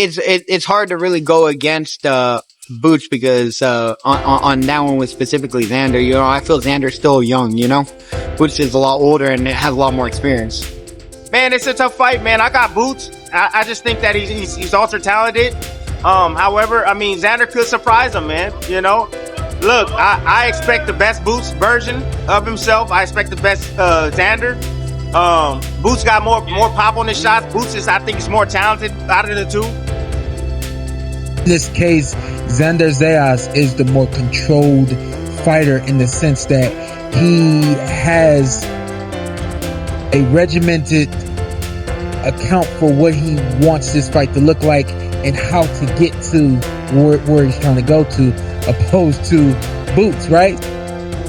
it's hard to really go against Boots because on that one with specifically Xander, you know, I feel Xander's still young, you know? Boots is a lot older and has a lot more experience. Man, it's a tough fight, man. I got Boots. I just think that he's ultra talented. However, I mean, Xander could surprise him, man. You know, look, I expect the best Boots version of himself. I expect the best Xander. Boots got more pop on his shots. Boots is, I think, is more talented out of the two. In this case, Xander Zayas is the more controlled fighter in the sense that he has a regimented account for what he wants this fight to look like and how to get to where he's trying to go to, opposed to Boots, right?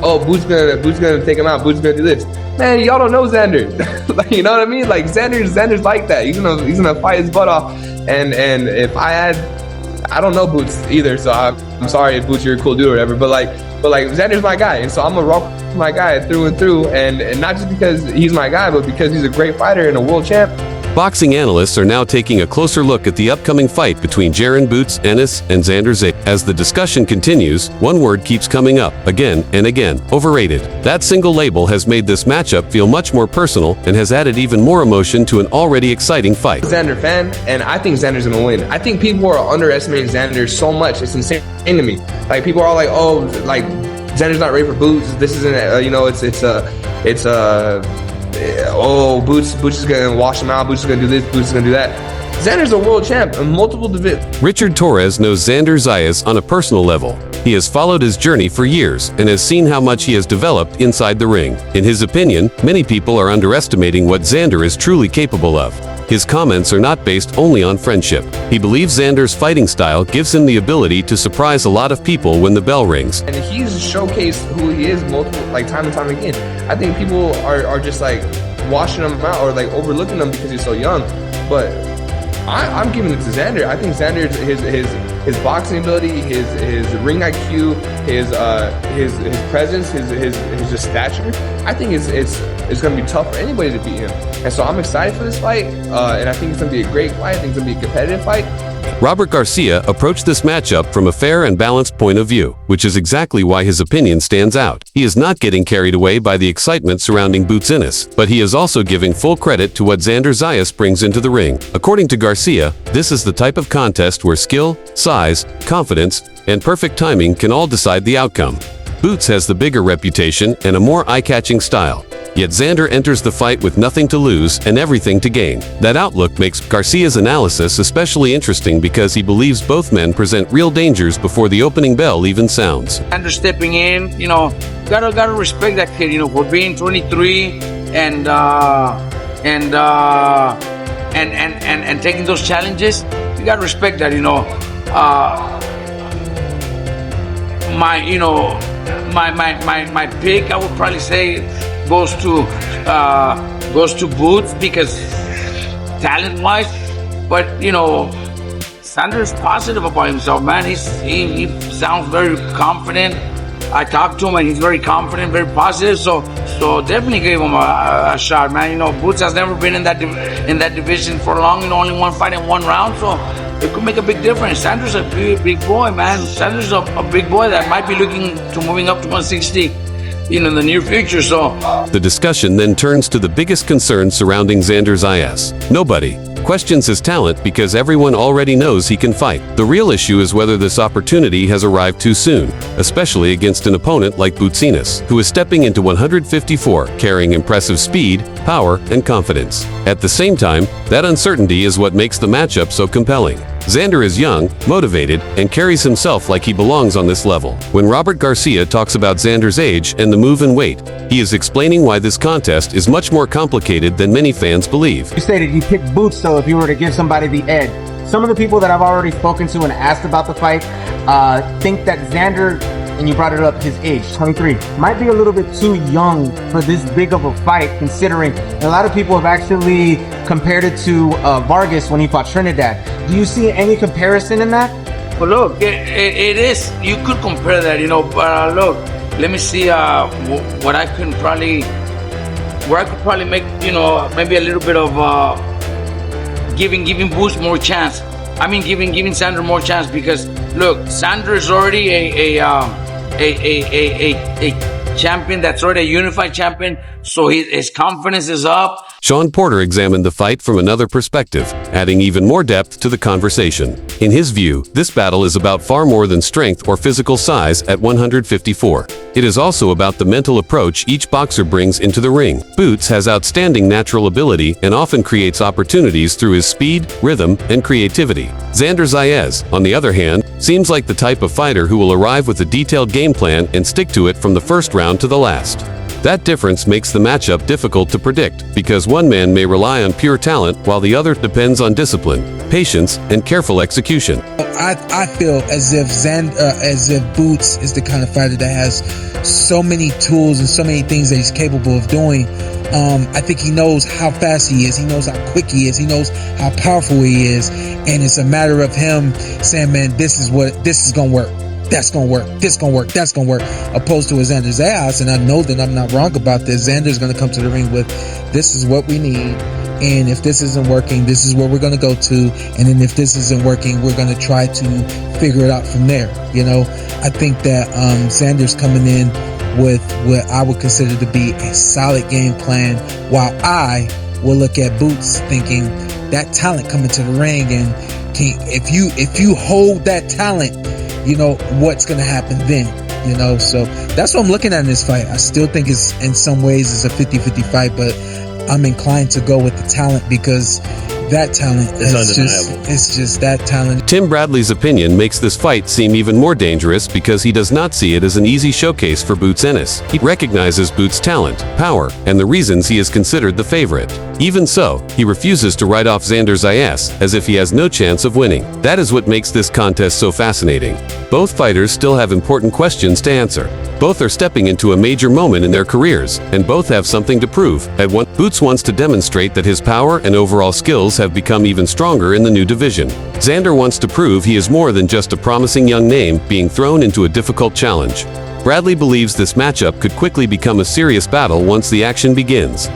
Oh, Boots gonna take him out. Boots gonna do this. Man, y'all don't know Xander. Like, you know what I mean? Like Xander's like that. He's gonna fight his butt off. And if I don't know Boots either, so I'm sorry if Boots, you're a cool dude or whatever. But like Xander's my guy, and so I'm gonna rock with my guy through and through. And not just because he's my guy, but because he's a great fighter and a world champ. Boxing analysts are now taking a closer look at the upcoming fight between Jaron Boots Ennis and Xander Zayas. As the discussion continues, one word keeps coming up again and again: overrated. That single label has made this matchup feel much more personal and has added even more emotion to an already exciting fight. Xander fan, and I think Xander's gonna win. I think people are underestimating Xander so much. It's insane to me. Like, people are like, oh, like Xander's not ready for Boots. This isn't, oh, Boots is gonna wash him out. Boots is gonna do this. Boots is gonna do that. Xander's a world champ in multiple divisions. Richard Torres knows Xander Zayas on a personal level. He has followed his journey for years and has seen how much he has developed inside the ring. In his opinion, many people are underestimating what Xander is truly capable of. His comments are not based only on friendship. He believes Xander's fighting style gives him the ability to surprise a lot of people when the bell rings. And he's showcased who he is time and time again. I think people are just like washing him out or like overlooking him because he's so young. But I'm giving it to Xander. I think Xander, his boxing ability, his ring IQ, his presence, his just stature, I think it's going to be tough for anybody to beat him. And so I'm excited for this fight, and I think it's going to be a great fight. I think it's going to be a competitive fight. Robert Garcia approached this matchup from a fair and balanced point of view, which is exactly why his opinion stands out. He is not getting carried away by the excitement surrounding Boots Ennis, but he is also giving full credit to what Xander Zayas brings into the ring. According to Garcia, this is the type of contest where skill, size, confidence, and perfect timing can all decide the outcome. Boots has the bigger reputation and a more eye-catching style. Yet Xander enters the fight with nothing to lose and everything to gain. That outlook makes Garcia's analysis especially interesting because he believes both men present real dangers before the opening bell even sounds. Xander stepping in, you know, gotta respect that kid, you know, for being 23 and taking those challenges. You gotta respect that, you know. My pick, I would probably say, goes to Boots because talent-wise, but you know, Xander's positive about himself, man. He sounds very confident. I talked to him and he's very confident, very positive. So definitely give him a shot, man. You know, Boots has never been in that division for long. You know, only one fight in one round, so it could make a big difference. Xander's a big boy, man. Xander's a big boy that might be looking to moving up to 160. In the near future, so. The discussion then turns to the biggest concern surrounding Xander Zayas. Nobody questions his talent because everyone already knows he can fight. The real issue is whether this opportunity has arrived too soon, especially against an opponent like Boots Ennis, who is stepping into 154, carrying impressive speed, power, and confidence. At the same time, that uncertainty is what makes the matchup so compelling. Xander is young, motivated, and carries himself like he belongs on this level. When Robert Garcia talks about Xander's age and the move and weight, he is explaining why this contest is much more complicated than many fans believe. You stated you picked Boots, so if you were to give somebody the edge. Some of the people that I've already spoken to and asked about the fight think that Xander, and you brought it up, his age, 23, might be a little bit too young for this big of a fight, considering a lot of people have actually compared it to Vargas when he fought Trinidad. Do you see any comparison in that? Well, look, it is. You could compare that, you know, but look, let me see what I could probably make, you know, maybe a little bit of giving Boots more chance. I mean, giving Xander more chance because look, Xander is already a champion that's already a unified champion, so his confidence is up. Sean Porter examined the fight from another perspective, adding even more depth to the conversation. In his view, this battle is about far more than strength or physical size at 154. It is also about the mental approach each boxer brings into the ring. Boots has outstanding natural ability and often creates opportunities through his speed, rhythm, and creativity. Xander Zayas, on the other hand, seems like the type of fighter who will arrive with a detailed game plan and stick to it from the first round to the last. That difference makes the matchup difficult to predict, because one man may rely on pure talent while the other depends on discipline, patience, and careful execution. I feel as if Boots is the kind of fighter that has so many tools and so many things that he's capable of doing. I think he knows how fast he is. He knows how quick he is. He knows how powerful he is. And it's a matter of him saying, man, this is going to work. That's going to work. This going to work. That's going to work. Opposed to Xander Zayas, and I know that I'm not wrong about this, Xander's going to come to the ring with, this is what we need. And if this isn't working, this is where we're going to go to. And then if this isn't working, we're going to try to figure it out from there. You know, I think that Xander's coming in with what I would consider to be a solid game plan, while I will look at Boots thinking that talent coming to the ring, and if you hold that talent, you know what's going to happen then, you know. So that's what I'm looking at in this fight. I still think it's, in some ways, it's a 50-50 fight, but I'm inclined to go with the talent, because that talent is just that talent. Tim Bradley's opinion makes this fight seem even more dangerous because he does not see it as an easy showcase for Boots Ennis. He recognizes Boots' talent, power, and the reasons he is considered the favorite. Even so, he refuses to write off Xander Zayas as if he has no chance of winning. That is what makes this contest so fascinating. Both fighters still have important questions to answer. Both are stepping into a major moment in their careers, and both have something to prove. Boots wants to demonstrate that his power and overall skills have become even stronger in the new division. Xander wants to prove he is more than just a promising young name being thrown into a difficult challenge. Bradley believes this matchup could quickly become a serious battle once the action begins.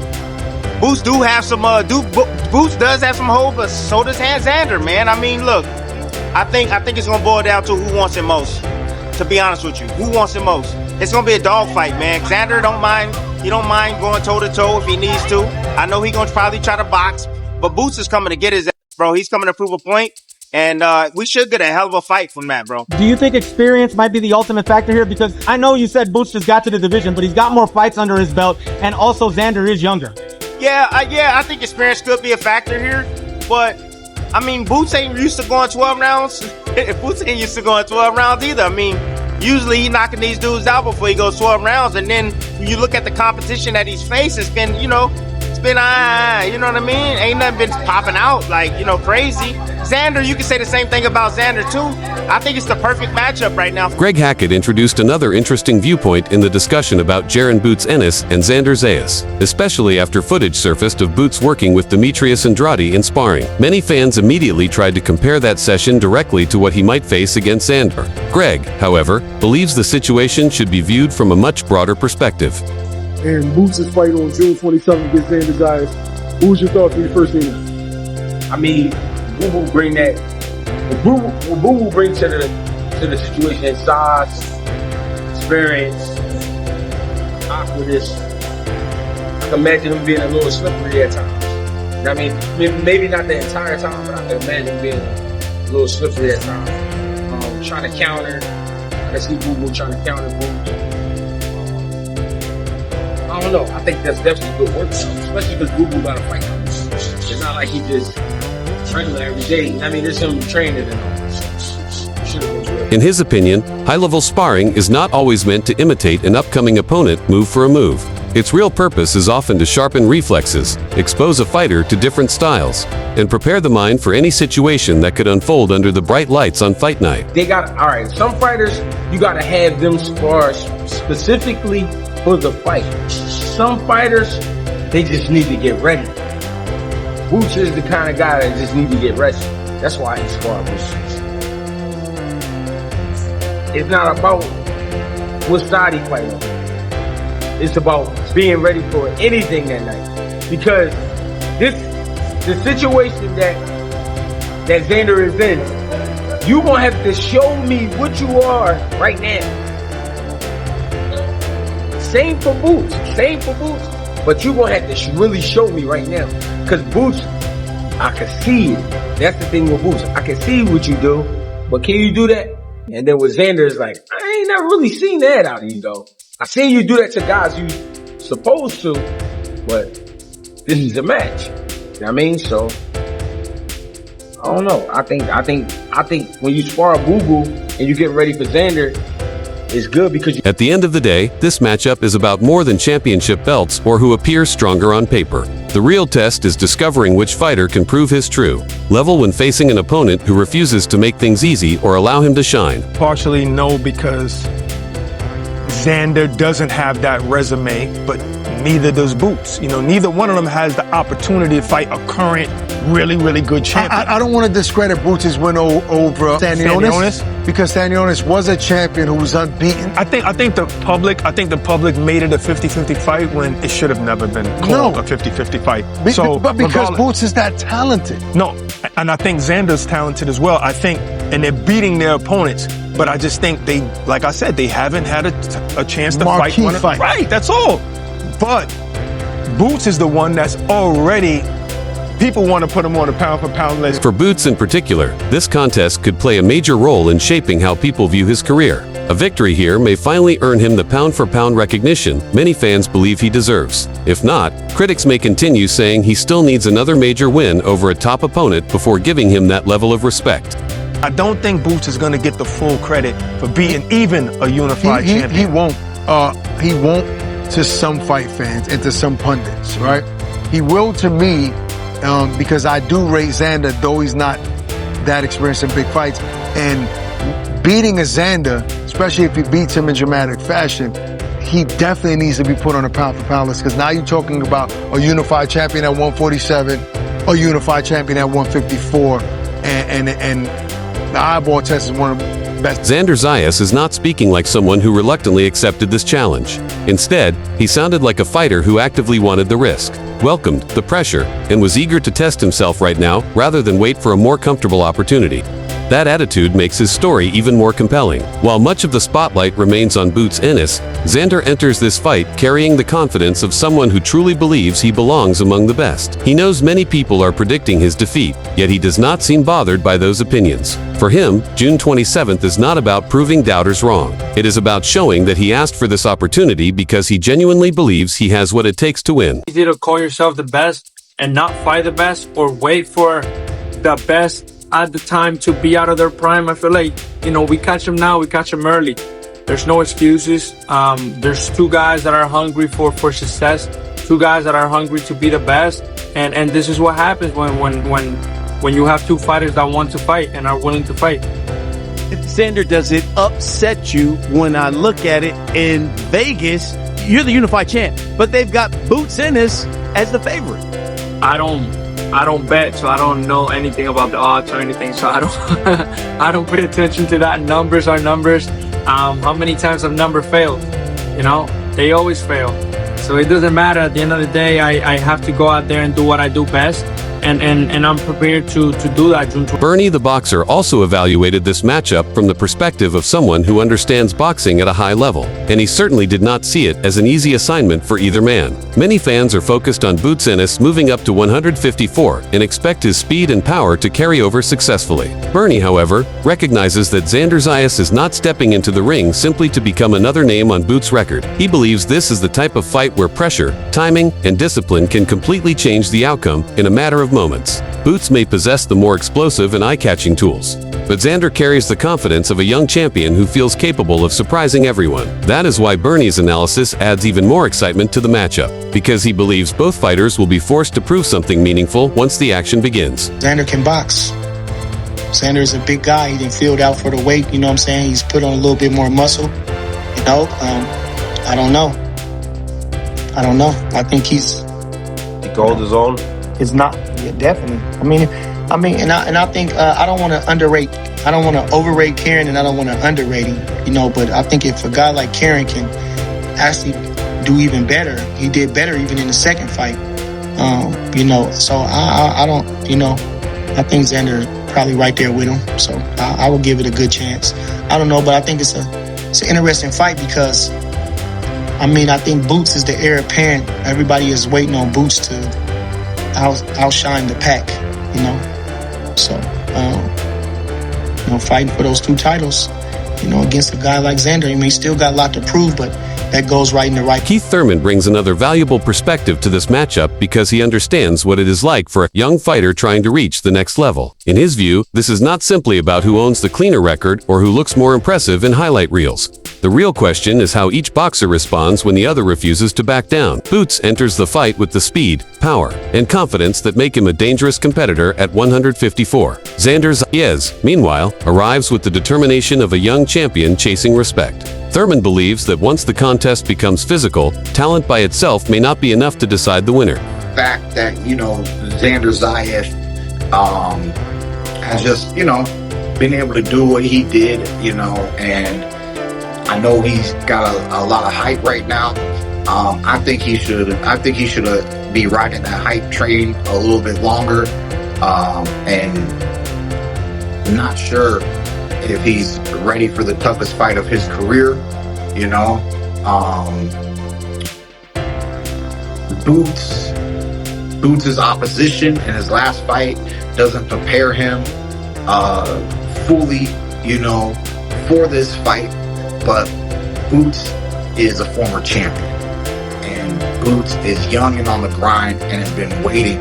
Boots do have some Boots does have some hope, but so does Xander, man. I mean, look, I think it's gonna boil down to who wants it most. To be honest with you, who wants it most? It's gonna be a dogfight, man. Xander don't mind going toe to toe if he needs to. I know he's gonna probably try to box, but Boots is coming to get his ass, bro. He's coming to prove a point, and we should get a hell of a fight from that, bro. Do you think experience might be the ultimate factor here? Because I know you said Boots just got to the division, but he's got more fights under his belt, and also Xander is younger. Yeah, I think experience could be a factor here, but I mean, Boots ain't used to going 12 rounds. Boots ain't used to going 12 rounds either. I mean, usually he knocking these dudes out before he goes 12 rounds, and then when you look at the competition that he's faced, it's been, you know what I mean? Ain't nothing been popping out like, crazy. Xander, you can say the same thing about Xander too. I think it's the perfect matchup right now. Greg Hackett introduced another interesting viewpoint in the discussion about Jaron Boots Ennis and Xander Zayas, especially after footage surfaced of Boots working with Demetrius Andrade in sparring. Many fans immediately tried to compare that session directly to what he might face against Xander. Greg, however, believes the situation should be viewed from a much broader perspective. And Boots' fight on June 27th against Xander Zayas. What was your thoughts when you first seen it? I mean, Boo will bring that. What Boo will bring to the situation is size, experience, awkwardness. I can imagine him being a little slippery at times. I mean, maybe not the entire time, but I can imagine him being a little slippery at times. Trying to counter. I can see Boo trying to counter Boo. I don't know. I think that's definitely good work, especially because Boo got a fight. It's not like he just training every day. I mean, there's him training and all. In his opinion, high-level sparring is not always meant to imitate an upcoming opponent move for a move. Its real purpose is often to sharpen reflexes, expose a fighter to different styles, and prepare the mind for any situation that could unfold under the bright lights on fight night. Alright, some fighters, you gotta have them spar specifically for the fight. Some fighters, they just need to get ready. Boots is the kind of guy that just need to get ready. That's why he sparred Boots. It's not about what side he fight on. It's about being ready for anything that night. Because the situation that that Xander is in, you gonna have to show me what you are right now. Same for Boots. But you gonna have to really show me right now. Cause Boots, I can see it. That's the thing with Boots. I can see what you do, but can you do that? And then with Xander, it's like, I ain't never really seen that out of you though. I seen you do that to guys you supposed to, but this is a match. You know what I mean? So I don't know. I think when you spar a Boo-Boo and you get ready for Xander, it's good because At the end of the day, this matchup is about more than championship belts or who appears stronger on paper. The real test is discovering which fighter can prove his true level when facing an opponent who refuses to make things easy or allow him to shine. Partially no, because Xander doesn't have that resume, but neither does Boots. You know, neither one of them has the opportunity to fight a current really good champion. I don't want to discredit Boots' win over Stanionis, because Stanionis was a champion who was unbeaten. I think the public made it a 50-50 fight when it should have never been called a 50-50 fight. But because Boots is that talented. No, and I think Xander's talented as well. I think, and they're beating their opponents. But I just think they, like I said, they haven't had a chance to fight one. Right, that's all. But Boots is the one that's already, people want to put him on a pound-for-pound list. For Boots in particular, this contest could play a major role in shaping how people view his career. A victory here may finally earn him the pound-for-pound recognition many fans believe he deserves. If not, critics may continue saying he still needs another major win over a top opponent before giving him that level of respect. I don't think Boots is going to get the full credit for being even a unified champion. He won't. He won't to some fight fans and to some pundits, right? He will to me, because I do rate Xander, though he's not that experienced in big fights. And beating a Xander, especially if he beats him in dramatic fashion, he definitely needs to be put on a pound-for-pound list, because now you're talking about a unified champion at 147, a unified champion at 154, and the eyeball test is one of the best. Xander Zayas is not speaking like someone who reluctantly accepted this challenge. Instead, he sounded like a fighter who actively wanted the risk, welcomed the pressure, and was eager to test himself right now rather than wait for a more comfortable opportunity. That attitude makes his story even more compelling. While much of the spotlight remains on Boots Ennis, Xander enters this fight carrying the confidence of someone who truly believes he belongs among the best. He knows many people are predicting his defeat, yet he does not seem bothered by those opinions. For him, June 27th is not about proving doubters wrong. It is about showing that he asked for this opportunity because he genuinely believes he has what it takes to win. Easy to call yourself the best and not fight the best, or wait for the best at the time to be out of their prime. I feel like, you know, we catch them now, we catch them early. There's no excuses. There's two guys that are hungry for success, two guys that are hungry to be the best, and this is what happens when you have two fighters that want to fight and are willing to fight. Xander, does it upset you when I look at it in Vegas? You're the unified champ, but they've got Boots Ennis as the favorite. I don't bet, so I don't know anything about the odds or anything, so I don't pay attention to that. Numbers are numbers. How many times have number failed? You know, they always fail. So it doesn't matter. At the end of the day, I have to go out there and do what I do best. And I'm prepared to do that. Bernie the boxer also evaluated this matchup from the perspective of someone who understands boxing at a high level, and he certainly did not see it as an easy assignment for either man. Many fans are focused on Boots Ennis moving up to 154 and expect his speed and power to carry over successfully. Bernie, however, recognizes that Xander Zayas is not stepping into the ring simply to become another name on Boots' record. He believes this is the type of fight where pressure, timing, and discipline can completely change the outcome in a matter of moments. Boots may possess the more explosive and eye-catching tools, but Xander carries the confidence of a young champion who feels capable of surprising everyone. That is why Bernie's analysis adds even more excitement to the matchup, because he believes both fighters will be forced to prove something meaningful once the action begins. Xander can box. Xander is a big guy. He didn't field out for the weight, you know what I'm saying? He's put on a little bit more muscle, you know? I don't know. I think he's... The gold is on? It's not, yeah, definitely. I mean, and I think I don't want to overrate Karen, and I don't want to underrate him, you know. But I think if a guy like Karen can actually do even better, he did better even in the second fight, you know. So I don't, you know, I think Xander probably right there with him. So I would give it a good chance. I don't know, but I think it's an interesting fight because, I mean, I think Boots is the heir apparent. Everybody is waiting on Boots to outshine the pack, you know. So, you know, fighting for those 2 titles, you know, against a guy like Xander. I mean, he still got a lot to prove, but that goes right in the right. Keith Thurman brings another valuable perspective to this matchup because he understands what it is like for a young fighter trying to reach the next level. In his view, this is not simply about who owns the cleaner record or who looks more impressive in highlight reels. The real question is how each boxer responds when the other refuses to back down. Boots enters the fight with the speed, power, and confidence that make him a dangerous competitor at 154. Xander Zayas, meanwhile, arrives with the determination of a young champion chasing respect. Thurman believes that once the contest becomes physical, talent by itself may not be enough to decide the winner. The fact that, you know, Xander Zayas has just, you know, been able to do what he did, you know, and I know he's got a lot of hype right now. I think he should be riding that hype train a little bit longer, and not sure if he's ready for the toughest fight of his career, you know. Boots' opposition in his last fight doesn't prepare him fully, you know, for this fight. But Boots is a former champion, and Boots is young and on the grind and has been waiting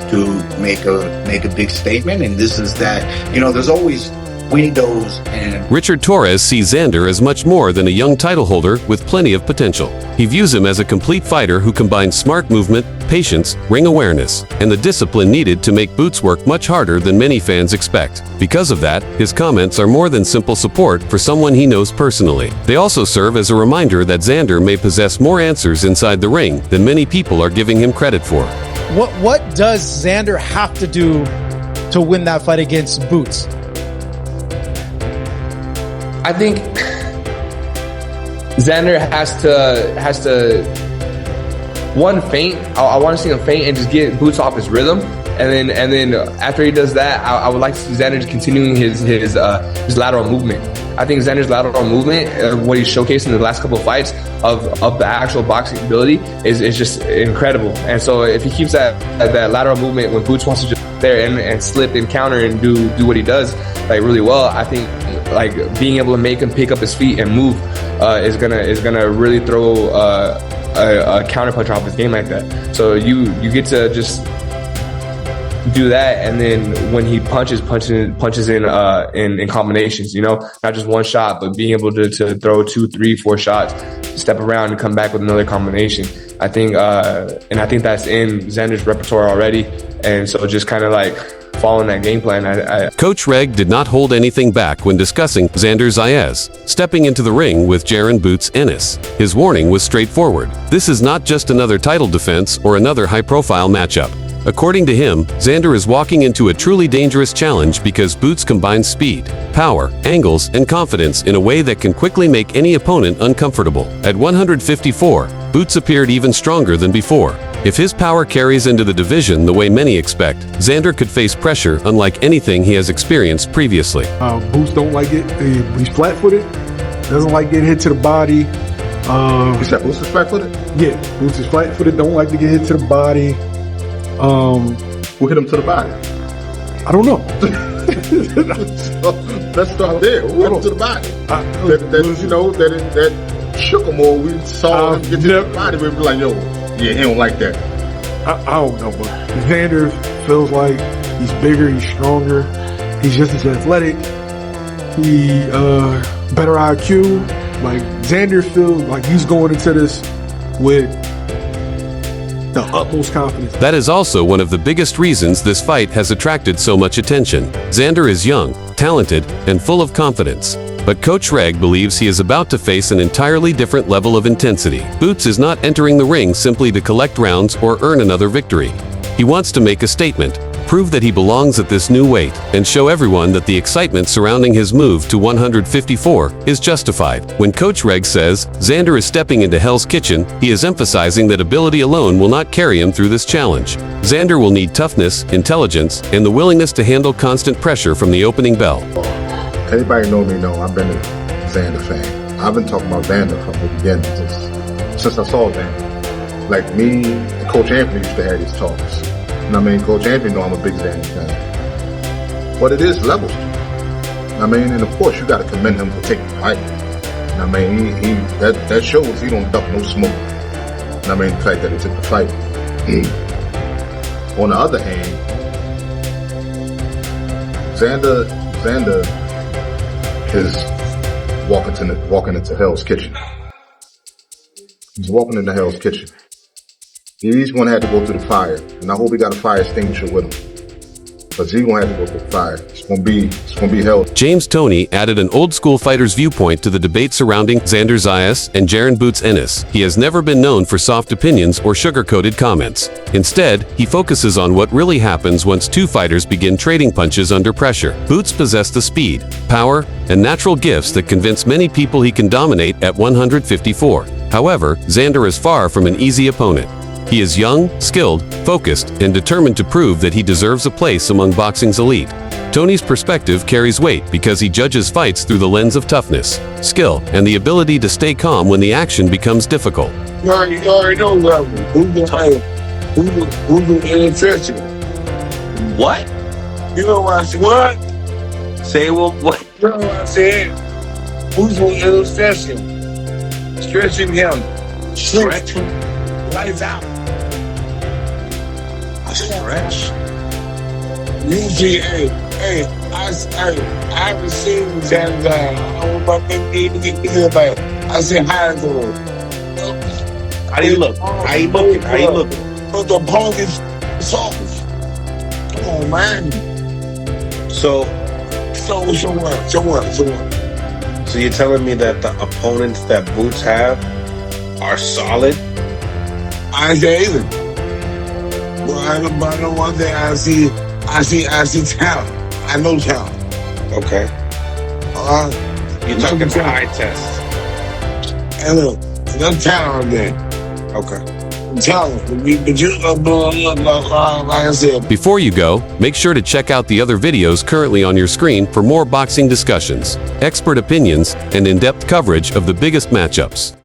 to make a big statement. And this is that, you know, there's always windows. And Richard Torres sees Xander as much more than a young title holder with plenty of potential. He views him as a complete fighter who combines smart movement, patience, ring awareness, and the discipline needed to make Boots work much harder than many fans expect. Because of that, his comments are more than simple support for someone he knows personally. They also serve as a reminder that Xander may possess more answers inside the ring than many people are giving him credit for. What does Xander have to do to win that fight against Boots? I think Xander has to one feint. I want to see him feint and just get Boots off his rhythm, and then after he does that, I would like to see Xander just continuing his lateral movement. I think Xander's lateral movement, what he's showcased in the last couple of fights of the actual boxing ability, is just incredible. And so if he keeps that lateral movement when Boots wants to just there and slip and counter and do what he does like really well, I think like being able to make him pick up his feet and move is gonna really throw a counterpunch off his game like that. So you get to just do that, and then when he punches in combinations, you know, not just one shot, but being able to throw 2, 3, 4 shots, step around and come back with another combination. I think that's in Xander's repertoire already, and so just kind of like following that game plan. Coach Reg did not hold anything back when discussing Xander Zayas stepping into the ring with Jaron Boots Ennis. His warning was straightforward. This is not just another title defense or another high-profile matchup. According to him, Xander is walking into a truly dangerous challenge because Boots combines speed, power, angles, and confidence in a way that can quickly make any opponent uncomfortable. At 154, Boots appeared even stronger than before. If his power carries into the division the way many expect, Xander could face pressure unlike anything he has experienced previously. Boots don't like it. He's flat-footed. Doesn't like getting hit to the body. Boots is flat-footed? Yeah, Boots is flat-footed. Don't like to get hit to the body. What hit him to the body? I don't know. So, let's start there. What hit him to the body? That shook him, or we saw him get to the body. We'd be like, yo, yeah, he don't like that. I don't know, but Xander feels like he's bigger, he's stronger, he's just as athletic, he better IQ. Like Xander feels like he's going into this with the utmost confidence. That is also one of the biggest reasons this fight has attracted so much attention. Xander is young, talented, and full of confidence. But Coach Reg believes he is about to face an entirely different level of intensity. Boots is not entering the ring simply to collect rounds or earn another victory. He wants to make a statement, prove that he belongs at this new weight, and show everyone that the excitement surrounding his move to 154 is justified. When Coach Reg says Xander is stepping into Hell's Kitchen, he is emphasizing that ability alone will not carry him through this challenge. Xander will need toughness, intelligence, and the willingness to handle constant pressure from the opening bell. Anybody know me know I've been a Xander fan. I've been talking about Xander from the beginning, since I saw Xander. Like me and Coach Anthony used to have these talks. And I mean, Coach Anthony know I'm a big Xander fan. But it is levels to it. I mean, and of course you got to commend him for taking the fight. And I mean, that shows he don't duck no smoke. And I mean, the fact that he took the fight. On the other hand, Xander is walking into Hell's Kitchen. He's walking into Hell's Kitchen. He's going to have to go through the fire, and I hope he got a fire extinguisher with him. Because he's going to have to go through the fire. It's going to be hell. James Toney added an old-school fighter's viewpoint to the debate surrounding Xander Zayas and Jaron Boots Ennis. He has never been known for soft opinions or sugar-coated comments. Instead, he focuses on what really happens once two fighters begin trading punches under pressure. Boots possessed the speed, power, and natural gifts that convince many people he can dominate at 154. However, Xander is far from an easy opponent. He is young, skilled, focused, and determined to prove that he deserves a place among boxing's elite. Tony's perspective carries weight because he judges fights through the lens of toughness, skill, and the ability to stay calm when the action becomes difficult. You already know who's the illustration. What? You know what I said? What? Say what? You know what I said? Who's the illustration? Stretching him. Stretching? Lights out. A stretch? You see, I haven't seen Xander Zayas. I don't know about anybody. I said hi to him. How do you look? How you looking? How you looking? But the opponent's soft. Come on, man. So what? So you're telling me that the opponents that Boots have are solid? I ain't say either. But I know one thing I see talent. I know talent. Okay. You're talking about eye tests. And look, there's talent on there. Okay. Talent. But you, like I said. Before you go, make sure to check out the other videos currently on your screen for more boxing discussions, expert opinions, and in-depth coverage of the biggest matchups.